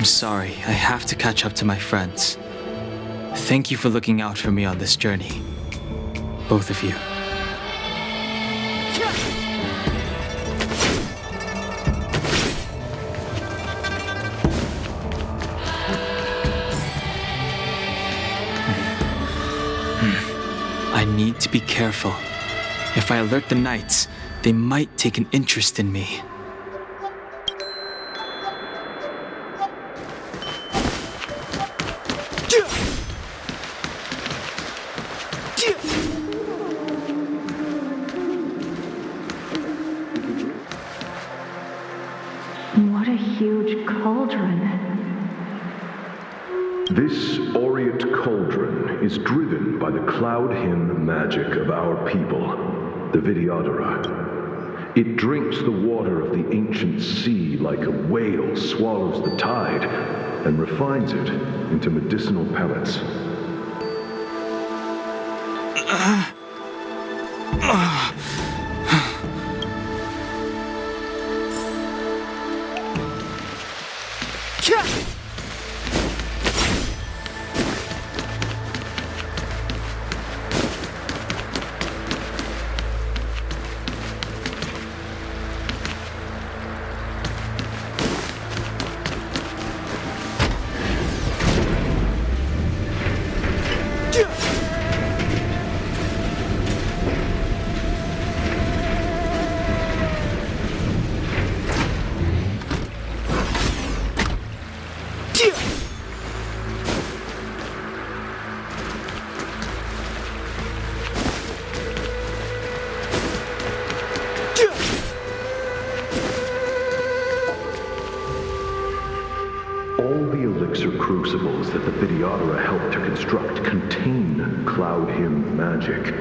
I'm sorry, I have to catch up to my friends. Thank you for looking out for me on this journey. Both of you. I need to be careful. If I alert the knights, they might take an interest in me. What a huge cauldron. This aureate cauldron is driven by the cloud hymn magic of our people, the Vidyadhara. It drinks the water of the ancient sea like a whale swallows the tide and refines it into medicinal pellets. All the elixir crucibles that the Vidyadhara helped to construct contain cloud hymn magic.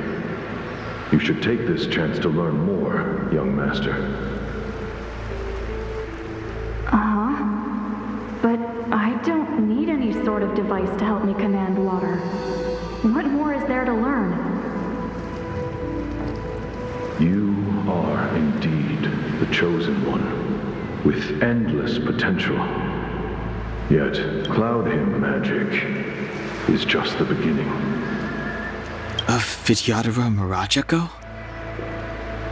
You should take this chance to learn more, young master. But I don't need any sort of device to help me command water. What more is there to learn? You are indeed the chosen one, with endless potential. Yet, cloud hymn magic is just the beginning. Of Vidyadhara Mirajago?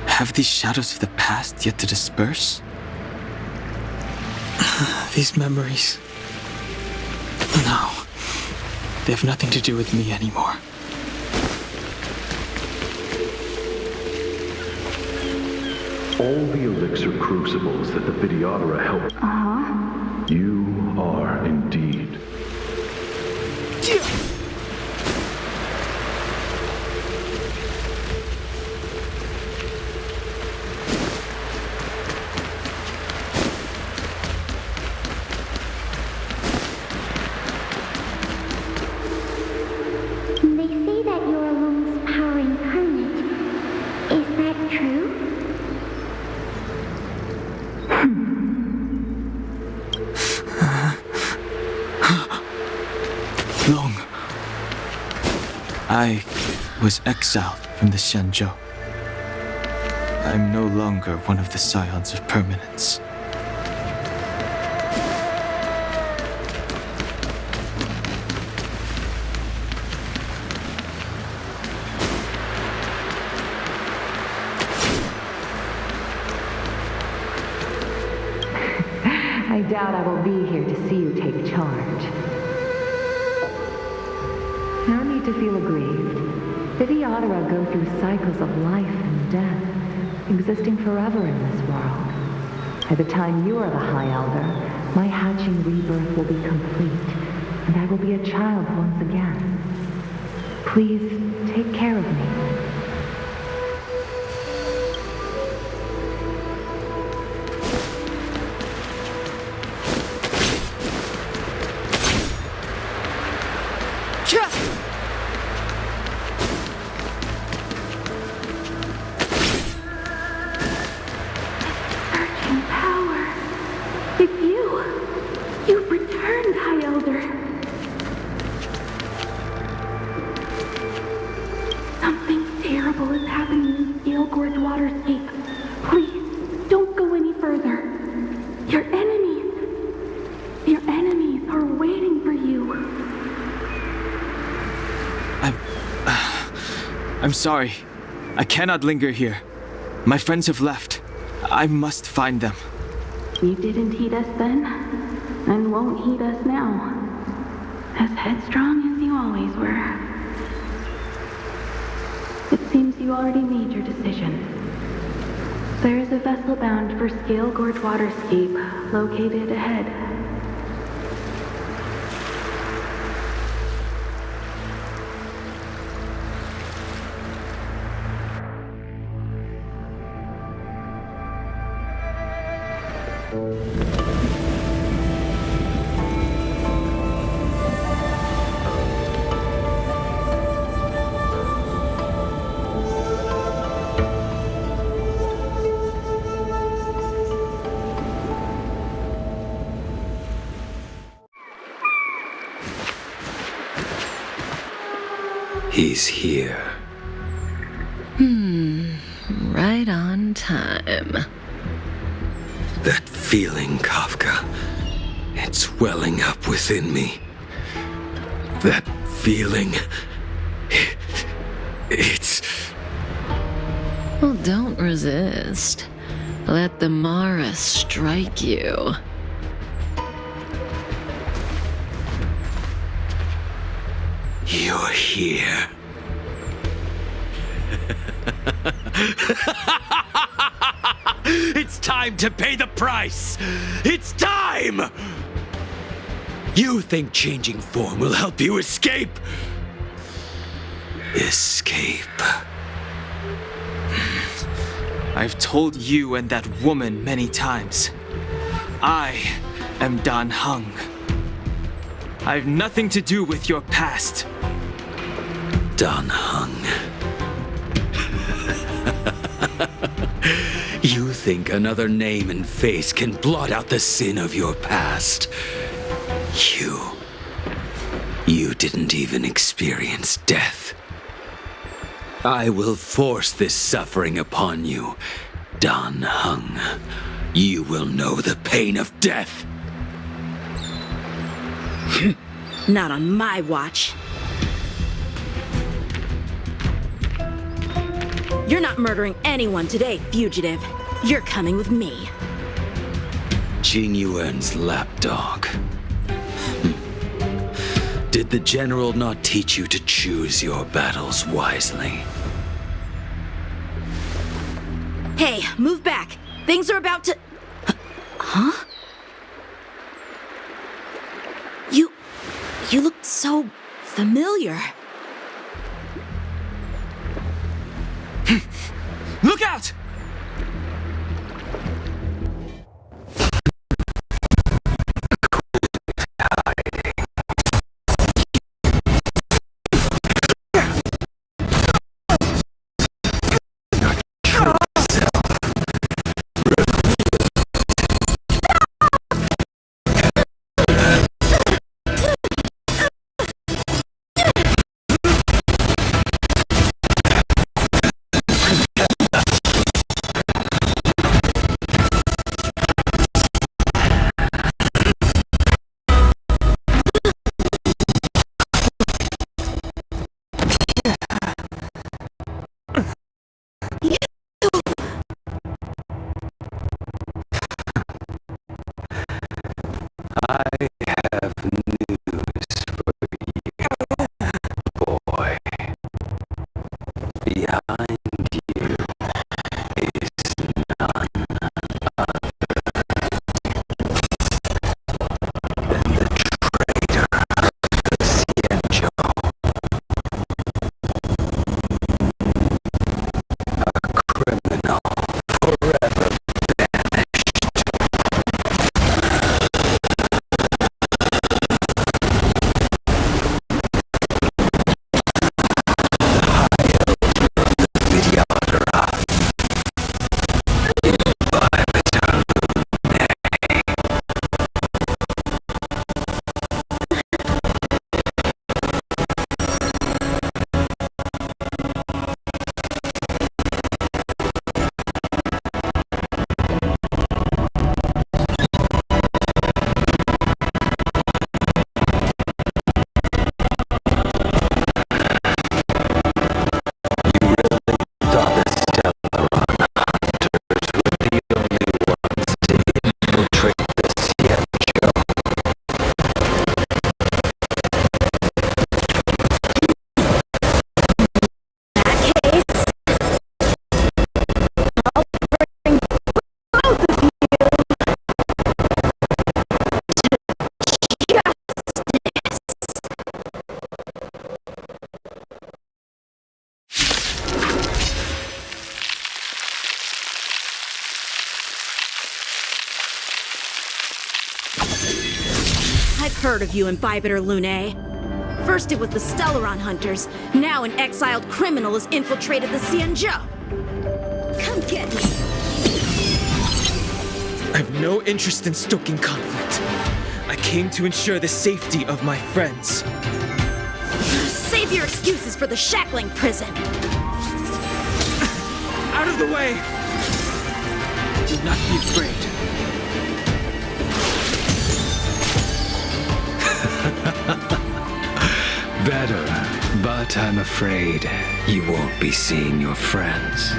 Have these shadows of the past yet to disperse? These memories... No. They have nothing to do with me anymore. All the elixir crucibles that the Vidyadhara helped... You are indeed. They say that you're Along's power incarnate. Is that true? Long. I was exiled from the Xianzhou. I'm no longer one of the Scions of Permanence. I doubt I will be here to see you take charge. No need to feel aggrieved. Vidyadhara go through cycles of life and death, existing forever in this world. By the time you are the High Elder, my hatching rebirth will be complete, and I will be a child once again. Please take care of me. You've returned, High Elder. Something waiting for you. I'm sorry. I cannot linger here. My friends have left. I must find them. You didn't heed us then, and won't heed us now. As headstrong as you always were. It seems you already made your decision. There is a vessel bound for Scale Gorge Waterscape, located ahead. He's here. Right on time. That feeling, Kafka. It's welling up within me. That feeling. It's... Well, don't resist. Let the Mara strike you. You're here. It's time to pay the price! It's time! You think changing form will help you escape? Escape. I've told you and that woman many times. I am Dan Heng. I've nothing to do with your past. Dan Heng. You think another name and face can blot out the sin of your past? You didn't even experience death. I will force this suffering upon you, Dan Heng. You will know the pain of death. Not on my watch. You're not murdering anyone today, fugitive. You're coming with me. Jing Yuan's lapdog. Did the general not teach you to choose your battles wisely? Hey, move back. Things are about to... Huh? You look so familiar. Look out! heard of you and Bibiter Lune. First it was the Stellaron hunters, now an exiled criminal has infiltrated the Xianzhou. Come get me. I have no interest in stoking conflict. I came to ensure the safety of my friends. Save your excuses for the shackling prison. Out of the way! Do not be afraid. Better, but I'm afraid you won't be seeing your friends.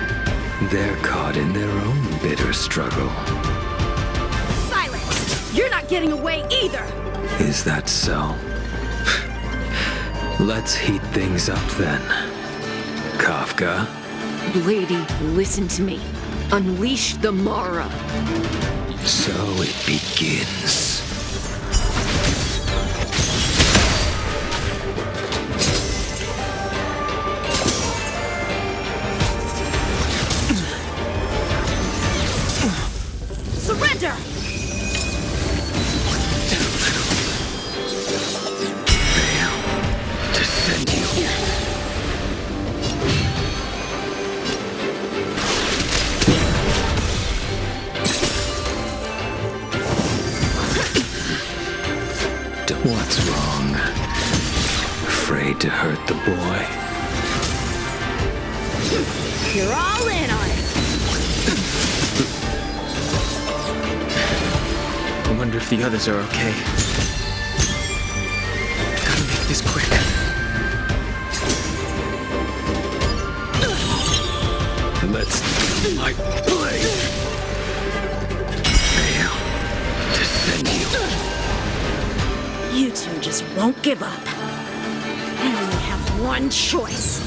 They're caught in their own bitter struggle. Silence! You're not getting away either! Is that so? Let's heat things up then. Kafka? Lady, listen to me. Unleash the Mara. So it begins. Surrender! Fail to send you. What's wrong? Afraid to hurt the boy? You're all in on it! I wonder if the others are okay. Gotta make this quick. Let's do my blade. Fail to send you. You two just won't give up. I only have one choice.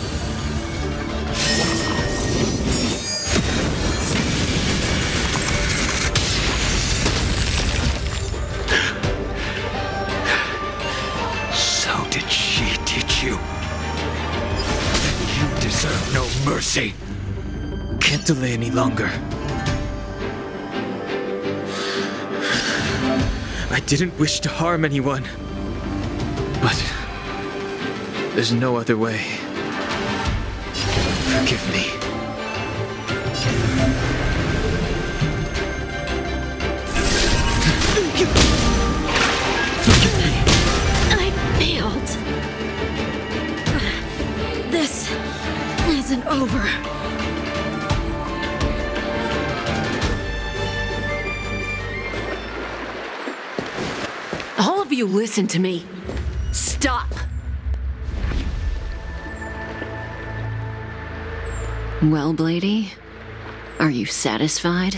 So did she teach you? You deserve no mercy. Can't delay any longer. I didn't wish to harm anyone. But there's no other way. Forgive me. I failed. This isn't over. All of you listen to me. Stop. Well, Blady, are you satisfied?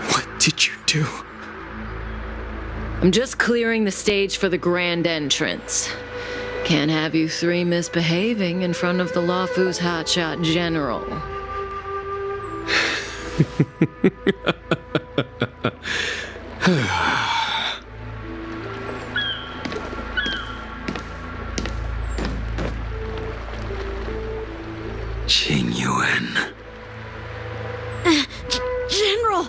What did you do? I'm just clearing the stage for the grand entrance. Can't have you three misbehaving in front of the Luofu's hotshot general. Qing Yuan. General!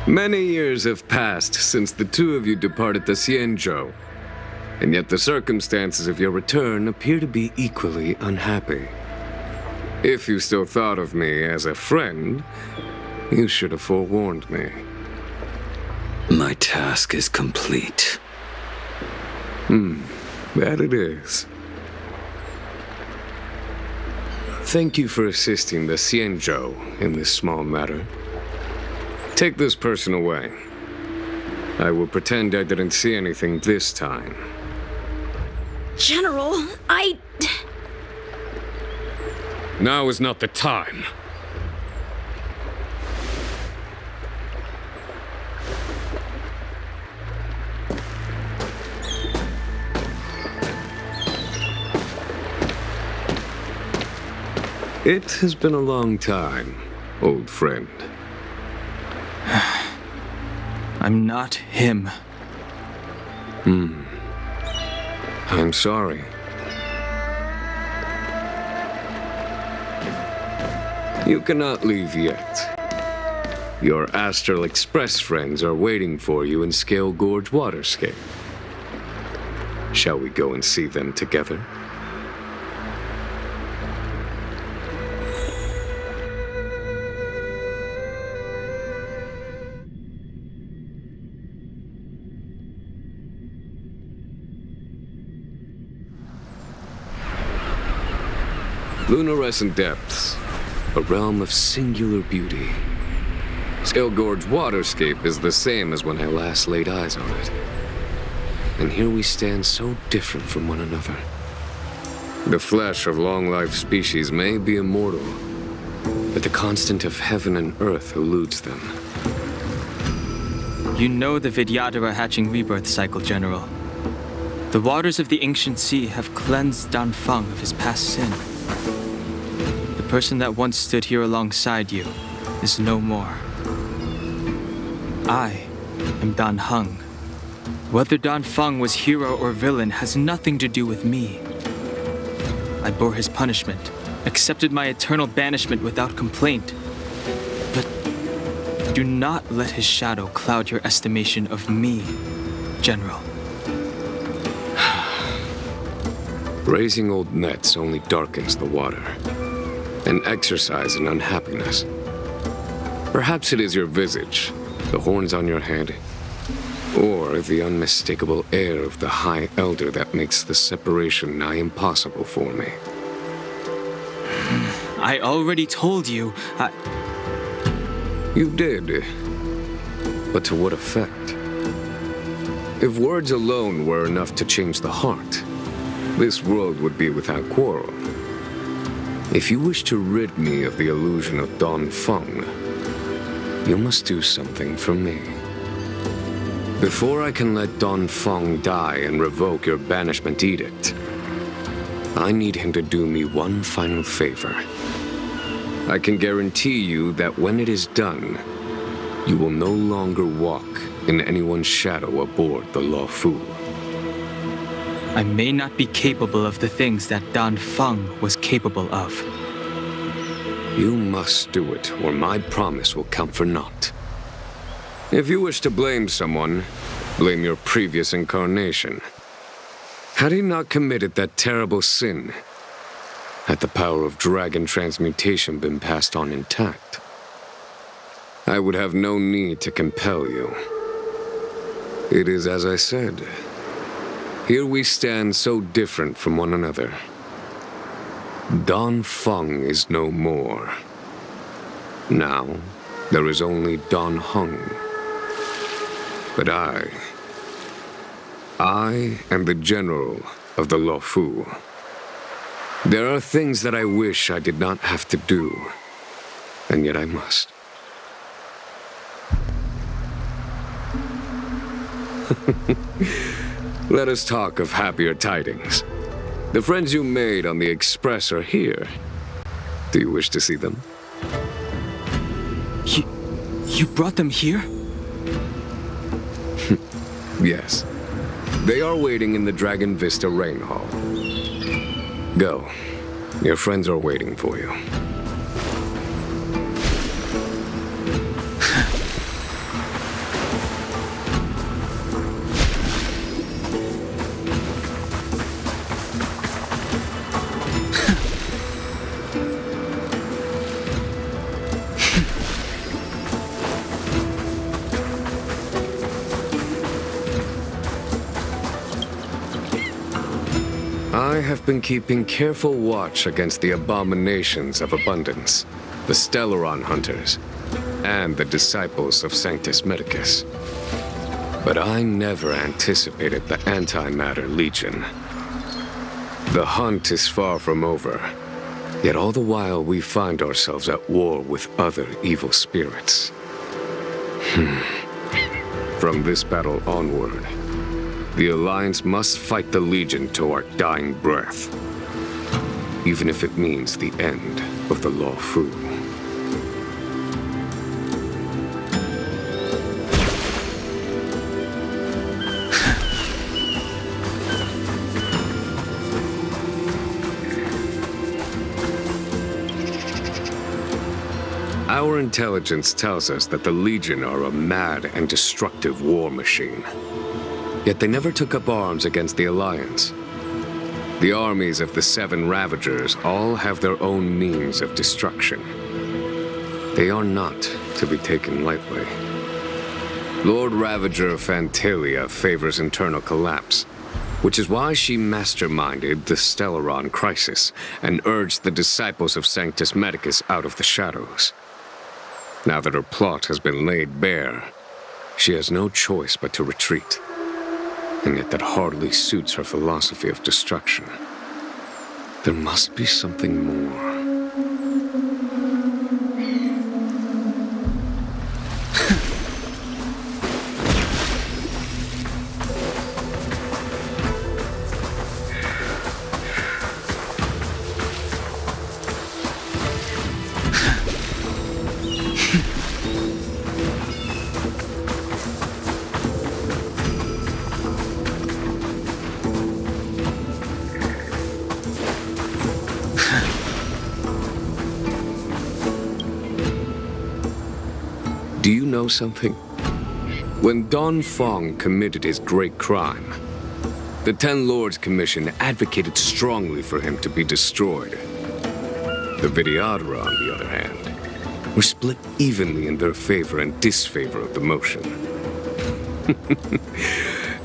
Many years have passed since the two of you departed the Xianzhou, and yet the circumstances of your return appear to be equally unhappy. If you still thought of me as a friend, you should have forewarned me. My task is complete. That it is. Thank you for assisting the Xianzhou in this small matter. Take this person away. I will pretend I didn't see anything this time. General, Now is not the time. It has been a long time, old friend. I'm not him. I'm sorry. You cannot leave yet. Your Astral Express friends are waiting for you in Scale Gorge Waterscape. Shall we go and see them together? Lunarescent Depths, a realm of singular beauty. Scale Gorge Waterscape is the same as when I last laid eyes on it. And here we stand so different from one another. The flesh of long-lived species may be immortal, but the constant of heaven and earth eludes them. You know the Vidyadhara hatching rebirth cycle, General. The waters of the ancient sea have cleansed Danfeng of his past sin. The person that once stood here alongside you is no more. I am Dan Heng. Whether Danfeng was hero or villain has nothing to do with me. I bore his punishment, accepted my eternal banishment without complaint. But do not let his shadow cloud your estimation of me, General. Raising old nets only darkens the water, an exercise in unhappiness. Perhaps it is your visage, the horns on your head, or the unmistakable air of the High Elder that makes the separation nigh impossible for me. I already told you, You did, but to what effect? If words alone were enough to change the heart, this world would be without quarrel. If you wish to rid me of the illusion of Danfeng, you must do something for me. Before I can let Danfeng die and revoke your banishment edict, I need him to do me one final favor. I can guarantee you that when it is done, you will no longer walk in anyone's shadow aboard the Luofu. I may not be capable of the things that Danfeng was capable of. You must do it, or my promise will count for naught. If you wish to blame someone, blame your previous incarnation. Had he not committed that terrible sin, had the power of dragon transmutation been passed on intact, I would have no need to compel you. It is as I said. Here we stand so different from one another. Danfeng is no more. Now, there is only Dan Heng. But I am the general of the Luofu. There are things that I wish I did not have to do, and yet I must. Let us talk of happier tidings. The friends you made on the Express are here. Do you wish to see them? You brought them here? Yes. They are waiting in the Dragon Vista Rain Hall. Go. Your friends are waiting for you. I have been keeping careful watch against the abominations of abundance, the Stellaron hunters, and the disciples of Sanctus Medicus. But I never anticipated the Antimatter Legion. The hunt is far from over, yet all the while we find ourselves at war with other evil spirits. From this battle onward, the Alliance must fight the Legion to our dying breath. even if it means the end of the Luofu. Our intelligence tells us that the Legion are a mad and destructive war machine. Yet they never took up arms against the Alliance. The armies of the Seven Ravagers all have their own means of destruction. They are not to be taken lightly. Lord Ravager Fantalia favors internal collapse, which is why she masterminded the Stellaron crisis and urged the disciples of Sanctus Medicus out of the shadows. Now that her plot has been laid bare, she has no choice but to retreat. And yet that hardly suits her philosophy of destruction. There must be something more. Do you know something? When Don Fong committed his great crime, the Ten Lords Commission advocated strongly for him to be destroyed. The Vidyadhara, on the other hand, were split evenly in their favor and disfavor of the motion.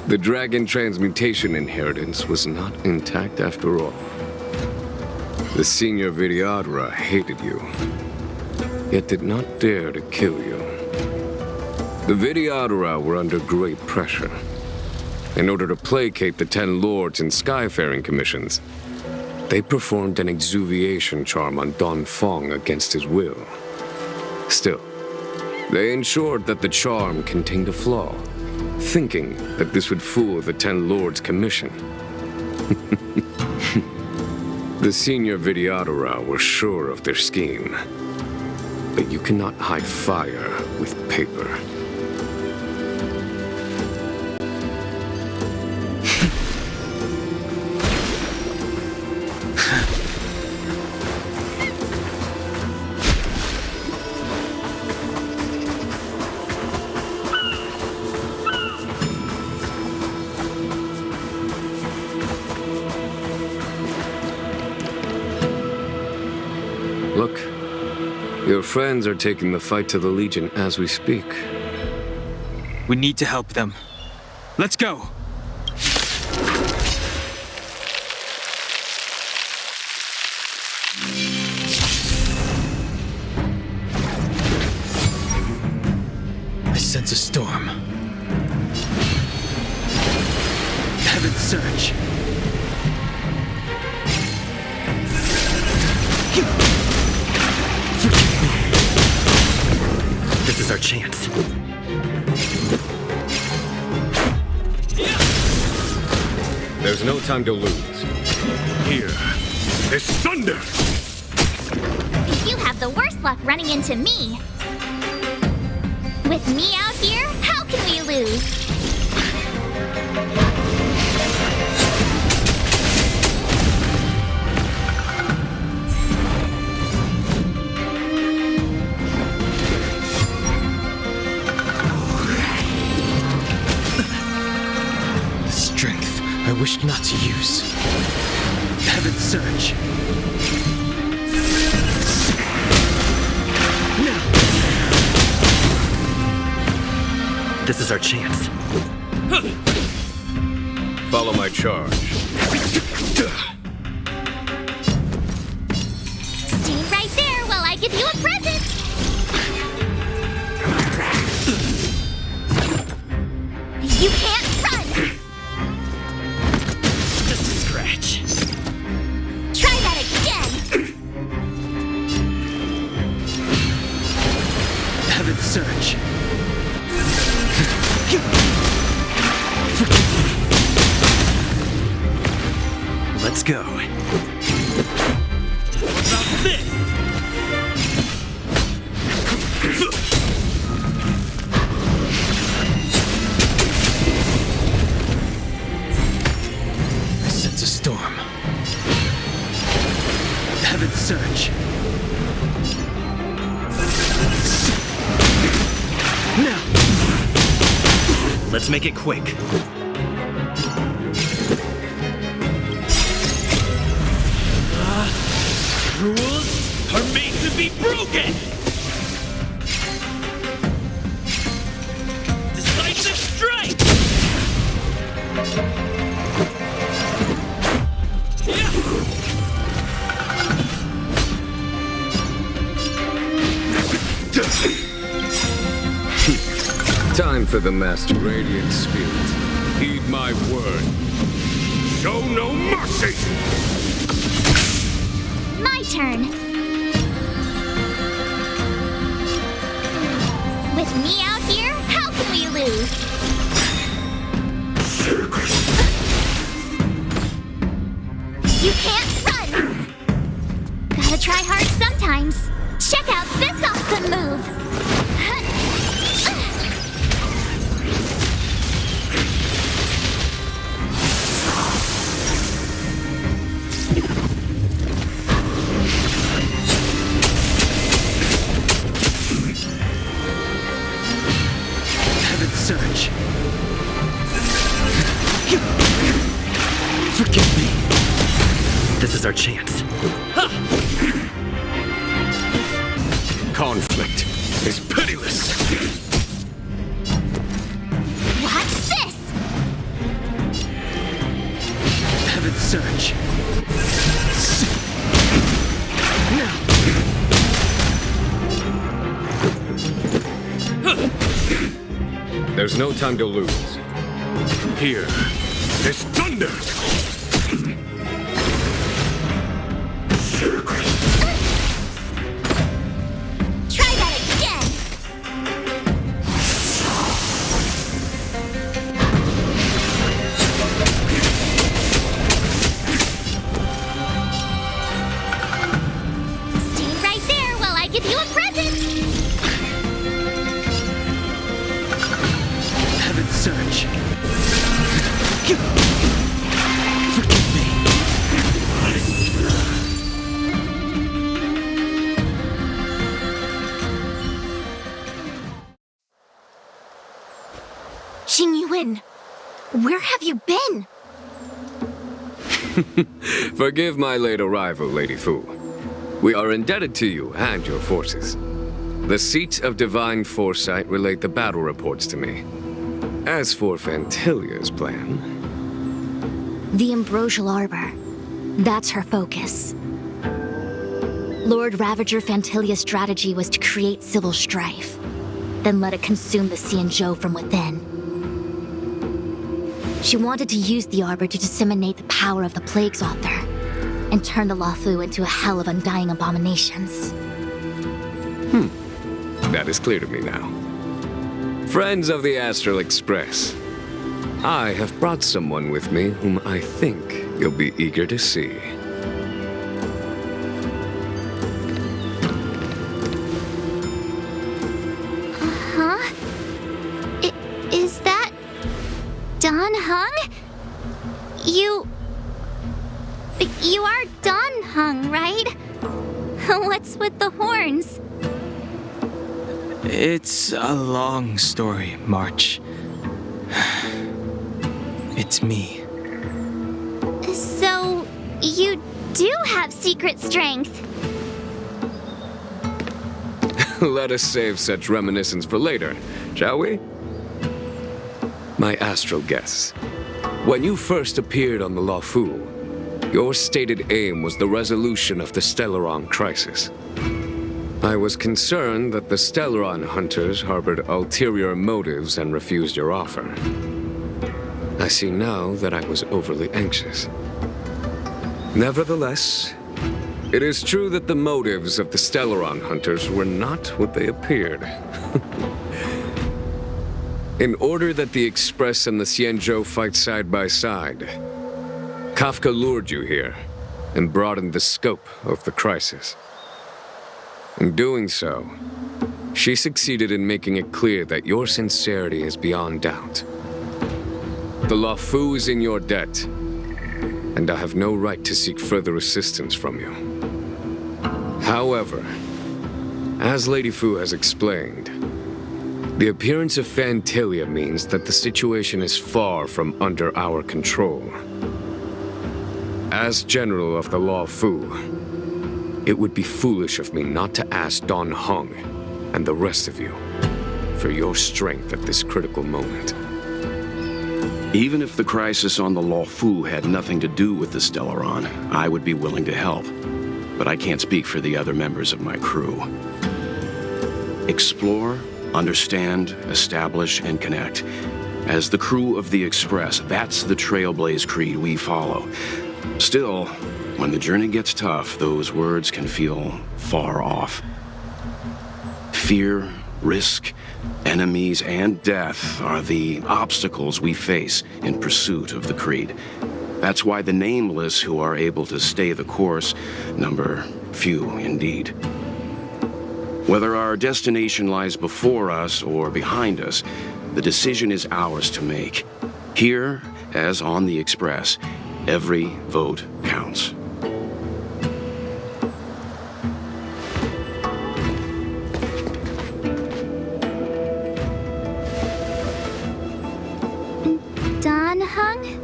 The dragon transmutation inheritance was not intact after all. The senior Vidyadhara hated you, yet did not dare to kill you. The Vidyadhara were under great pressure. In order to placate the Ten Lords and Skyfaring Commissions, they performed an exuviation charm on Don Fong against his will. Still, they ensured that the charm contained a flaw, thinking that this would fool the Ten Lords Commission. The senior Vidyadhara were sure of their scheme, but you cannot hide fire with paper. Look, your friends are taking the fight to the Legion as we speak. We need to help them. Let's go! I sense a storm. Heaven surge. This is our chance. There's no time to lose. Here is thunder! You have the worst luck running into me. With me out here, how can we lose? Strength I wished not to use. Heaven surge. No! This is our chance. Follow my charge. Stay right there while I give you a present. You can't run! Just a scratch. Try that again! Heaven surge. Let's go. Let's make it quick. Rules are made to be broken! Decisive strike! Time for the Master Radiant Spirit. Heed my word. Show no mercy! My turn. With me out here, how can we lose? You can't run! Gotta try hard sometimes. Check out this awesome move! Surge. Forgive me. This is our chance. Conflict is pitiless. Watch this! Heaven surge. There's no time to lose. Here is thunder! Try that again! Stay right there while I give you a present! Surge. Forgive me. Xingyuan, where have you been? Forgive my late arrival, Lady Fu. We are indebted to you and your forces. The Seat of Divine Foresight relayed the battle reports to me. As for Fantilia's plan... The Ambrosial Arbor. That's her focus. Lord Ravager Fantilia's strategy was to create civil strife, then let it consume the Xianzhou from within. She wanted to use the Arbor to disseminate the power of the Plague's author, and turn the Luofu into a hell of undying abominations. That is clear to me now. Friends of the Astral Express, I have brought someone with me whom I think you'll be eager to see. Huh? Is that... Dan Heng? You are Dan Heng, right? What's with the horns? It's a long story, March. It's me. So, you do have secret strength. Let us save such reminiscence for later, shall we? My astral guests, when you first appeared on the Luofu, your stated aim was the resolution of the Stellaron crisis. I was concerned that the Stellaron hunters harbored ulterior motives and refused your offer. I see now that I was overly anxious. Nevertheless, it is true that the motives of the Stellaron hunters were not what they appeared. In order that the Express and the Xianzhou fight side by side, Kafka lured you here and broadened the scope of the crisis. In doing so, she succeeded in making it clear that your sincerity is beyond doubt. The Luofu is in your debt, and I have no right to seek further assistance from you. However, as Lady Fu has explained, The appearance of Phantilia means that the situation is far from under our control. As General of the Luofu, it would be foolish of me not to ask Dan Heng and the rest of you for your strength at this critical moment. Even if the crisis on the Luofu had nothing to do with the Stellaron, I would be willing to help. But I can't speak for the other members of my crew. Explore, understand, establish, and connect. As the crew of the Express, that's the Trailblaze creed we follow. Still, when the journey gets tough, those words can feel far off. Fear, risk, enemies, and death are the obstacles we face in pursuit of the creed. That's why the nameless who are able to stay the course number few indeed. Whether our destination lies before us or behind us, the decision is ours to make. Here, as on the Express, every vote counts. Dan Heng?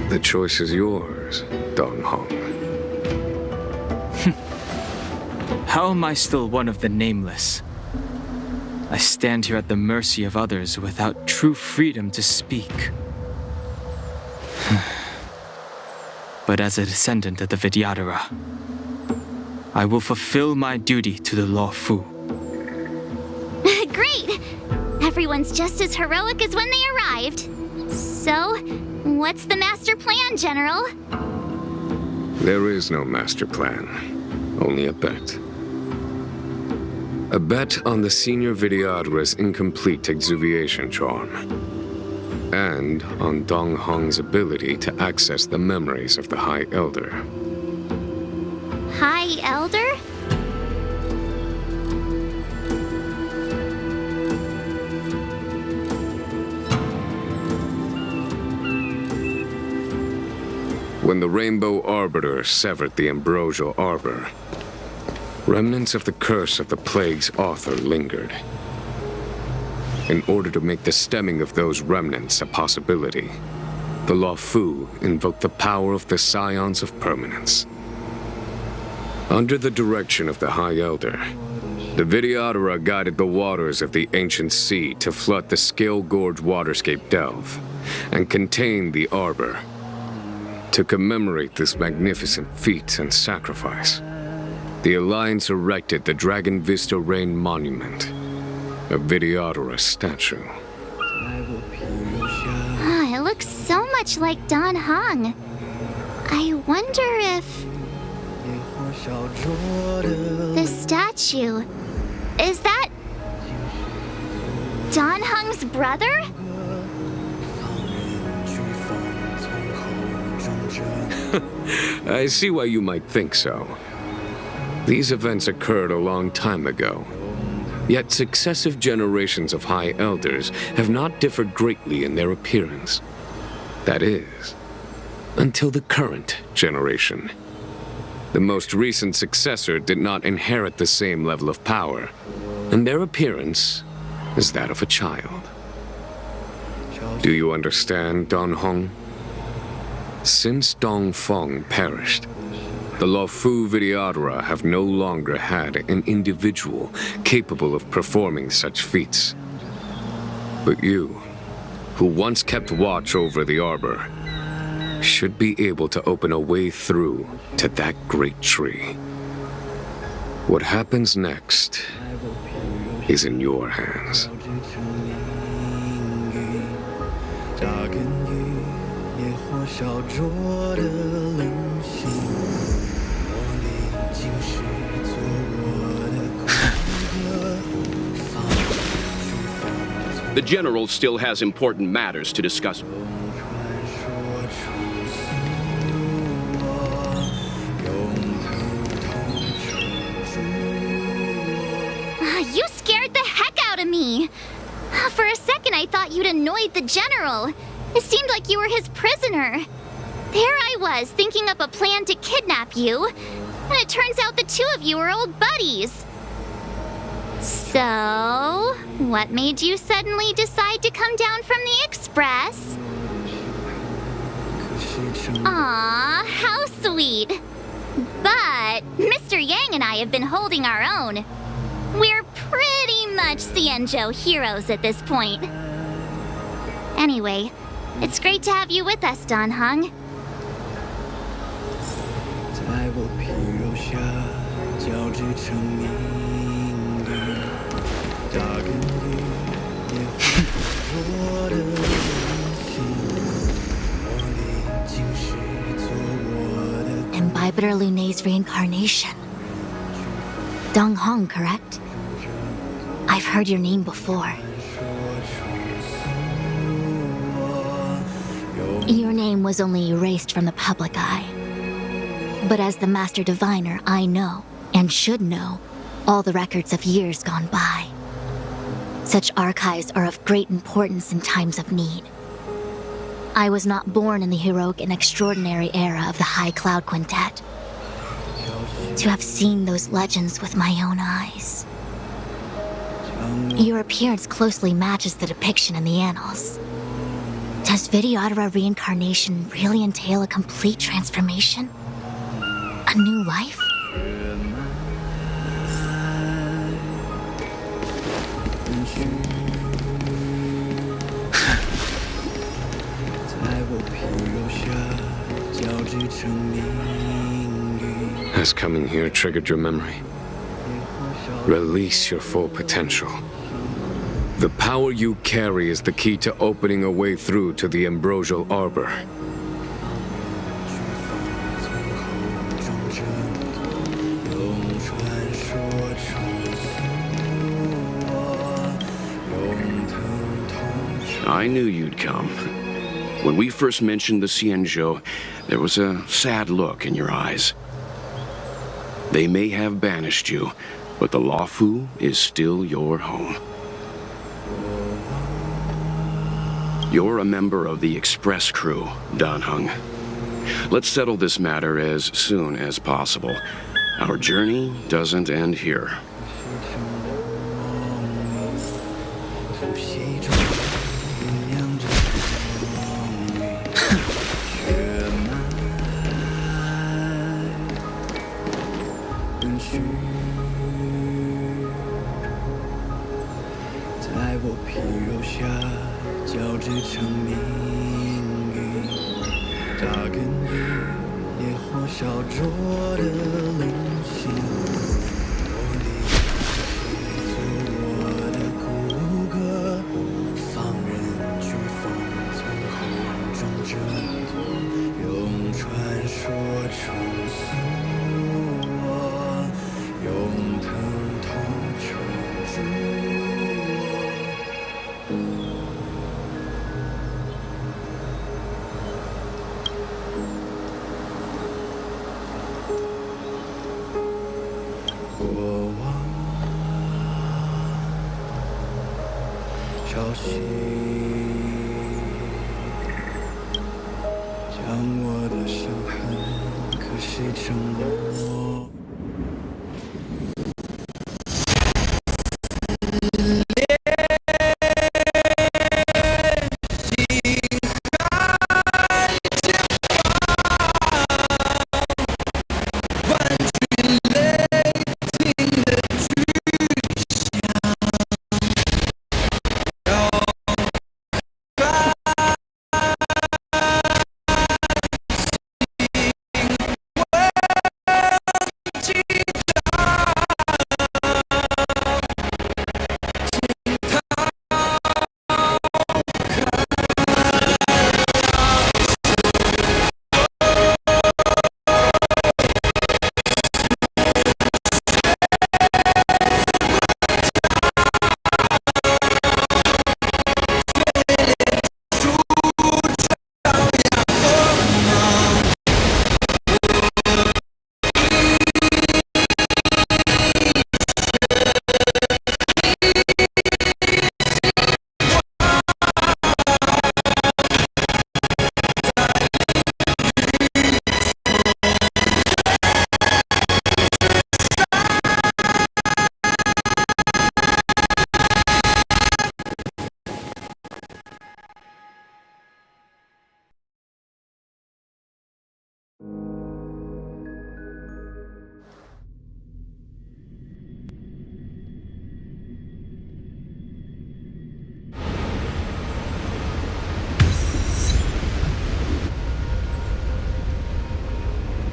The choice is yours, Dan Heng. How am I still one of the nameless? I stand here at the mercy of others without true freedom to speak. But as a descendant of the Vidyadhara, I will fulfill my duty to the Luofu. Great! Everyone's just as heroic as when they arrived. So, what's the master plan, General? There is no master plan, only a bet. A bet on the senior Vidyadhara's incomplete exuviation charm, and on Dan Heng's ability to access the memories of the High Elder. High Elder? When the Rainbow Arbiter severed the Ambrosial Arbor, remnants of the curse of the plague's author lingered. In order to make the stemming of those remnants a possibility, the Luofu invoked the power of the Scions of Permanence. Under the direction of the High Elder, the Vidyadhara guided the waters of the ancient sea to flood the Scale Gorge waterscape delve and contain the Arbor. To commemorate this magnificent feat and sacrifice, the Alliance erected the Dragon Vista Rain Monument, a Vidyadhara statue. It looks so much like Dan Heng. I wonder if... the statue... is that... Dan Heng's brother? I see why you might think so. These events occurred a long time ago. Yet successive generations of High Elders have not differed greatly in their appearance. That is, until the current generation. The most recent successor did not inherit the same level of power, and their appearance is that of a child. Do you understand, Dan Heng? Since Dongfeng perished, the Luofu Vidyadhara have no longer had an individual capable of performing such feats. But you, who once kept watch over the Arbor, should be able to open a way through to that great tree. What happens next is in your hands. The General still has important matters to discuss. You scared the heck out of me! For a second I thought you'd annoyed the General. It seemed like you were his prisoner. There I was, thinking up a plan to kidnap you, and it turns out the two of you are old buddies. So, what made you suddenly decide to come down from the express? Aw, how sweet. But Mr. Yang and I have been holding our own. We're pretty much Xianzhou heroes at this point. Anyway, it's great to have you with us, Dan Heng. 在我皮肉下交织成命运，大根里也会我的人心，我历经是做我的。Imbibitor Lunay's reincarnation. Dong Hong, correct? I've heard your name before. Your name was only erased from the public eye. But as the Master Diviner, I know, and should know, all the records of years gone by. Such archives are of great importance in times of need. I was not born in the heroic and extraordinary era of the High Cloud Quintet. To have seen those legends with my own eyes. Your appearance closely matches the depiction in the annals. Does Videodara reincarnation really entail a complete transformation? A new life? Has coming here triggered your memory? Release your full potential. The power you carry is the key to opening a way through to the Ambrosial Arbor. I knew you'd come. When we first mentioned the Xianzhou, there was a sad look in your eyes. They may have banished you, but the Luofu is still your home. You're a member of the express crew, Dan Heng. Let's settle this matter as soon as possible. Our journey doesn't end here.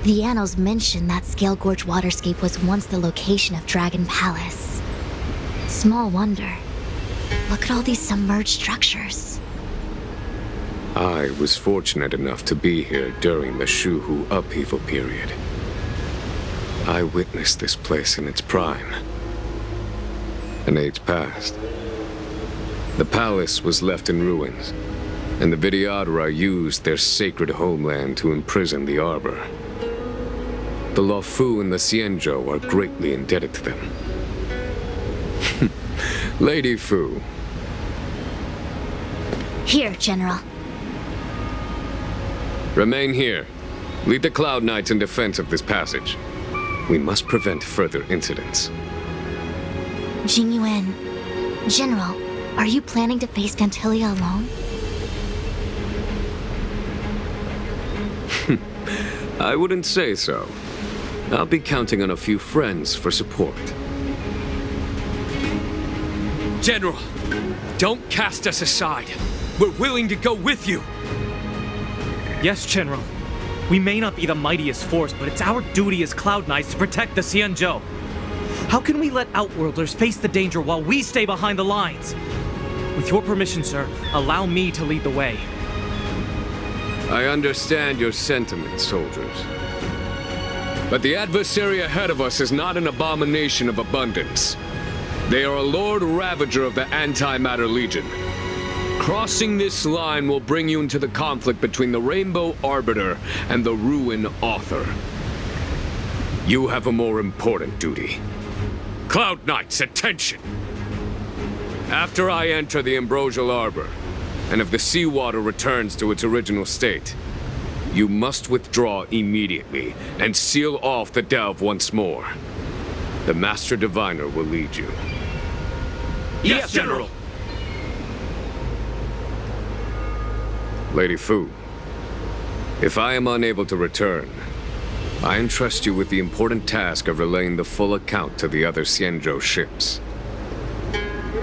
The annals mention that Scale Gorge waterscape was once the location of Dragon Palace. Small wonder. Look at all these submerged structures. I was fortunate enough to be here during the Shuhu upheaval period. I witnessed this place in its prime. An age passed. The palace was left in ruins, and the Vidyadhara used their sacred homeland to imprison the Arbor. The Luofu and the Xianzhou are greatly indebted to them. Lady Fu. Here, General. Remain here. Lead the Cloud Knights in defense of this passage. We must prevent further incidents. Jingyuan, General, are you planning to face Vantilia alone? I wouldn't say so. I'll be counting on a few friends for support. General, don't cast us aside. We're willing to go with you. Yes, General. We may not be the mightiest force, but it's our duty as Cloud Knights to protect the Xianzhou. How can we let Outworlders face the danger while we stay behind the lines? With your permission, sir, allow me to lead the way. I understand your sentiments, soldiers. But the adversary ahead of us is not an abomination of abundance. They are a Lord Ravager of the Antimatter Legion. Crossing this line will bring you into the conflict between the Rainbow Arbiter and the Ruin Author. You have a more important duty. Cloud Knights, attention! After I enter the Ambrosial Arbor, and if the seawater returns to its original state, you must withdraw immediately and seal off the delve once more. The Master Diviner will lead you. Yes, General! Lady Fu, if I am unable to return, I entrust you with the important task of relaying the full account to the other Xianzhou ships.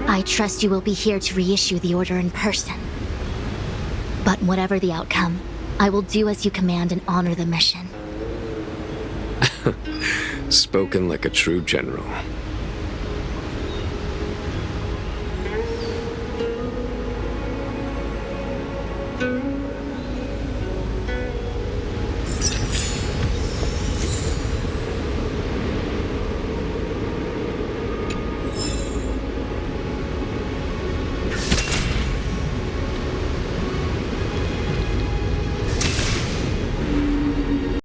I trust you will be here to reissue the order in person. But whatever the outcome, I will do as you command and honor the mission. Spoken like a true general.